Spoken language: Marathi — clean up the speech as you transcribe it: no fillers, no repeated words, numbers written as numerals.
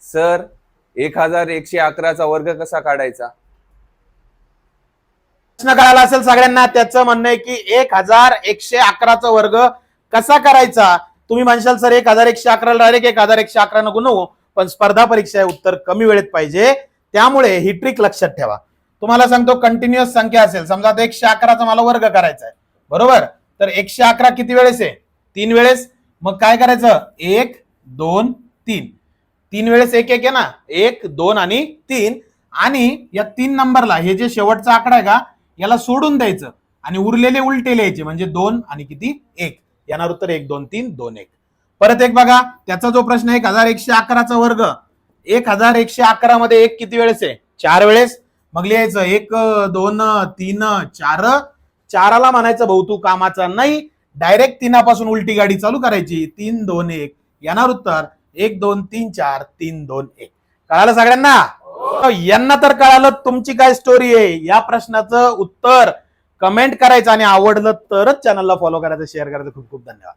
सर 1111चा वर्ग कसा काढायचा? प्रश्न कळाला असेल सगळ्यांना. त्याचं म्हणणं आहे की 1111चा वर्ग कसा करायचा. तुम्ही म्हणशाल सर 1111 डायरेक्ट 1111 नको नको, पण स्पर्धा परीक्षा आहे, उत्तर कमी वेळेत पाहिजे, त्यामुळे ही ट्रिक लक्षात ठेवा. तुम्हाला सांगतो कंटिन्युअस संख्या असेल, समजा आता 111चा मला वर्ग करायचा आहे, बरोबर, तर 111 किती वेळेस आहे? 3 वेळेस. मग काय करायचं? 1 2 3, 3 वेळेस 1 1 आहे ना, 1 2 आणि 3, आणि या 3 नंबरला हे जे शेवटचा आकडा आहे का याला सोडून द्यायचं आणि उरलेले उलटे लिहायचे, म्हणजे 2 आणि किती 1, येणार उत्तर 1 2 3 2 1. परत एक बघा, त्याचा जो प्रश्न आहे 1111चा वर्ग, 1111 मध्ये 1 किती वेळेस आहे? 4 वेळेस. मग लिहायचं 1 2 3 4, चाराला म्हणायचं भाऊ तू कामाचा नाही, डायरेक्ट 3 पासून उलटी गाडी चालू करायची, 3 2 1, येणार उत्तर 1 2 3 4 3 2 1. कळालं सगळ्यांना? यांना तर कळालं तुमची काय स्टोरी आहे. या प्रश्नाचं उत्तर कमेंट करायचं आणि आवडलं तरच चॅनलला फॉलो करायचं, शेअर करायचं. खूप खूप धन्यवाद.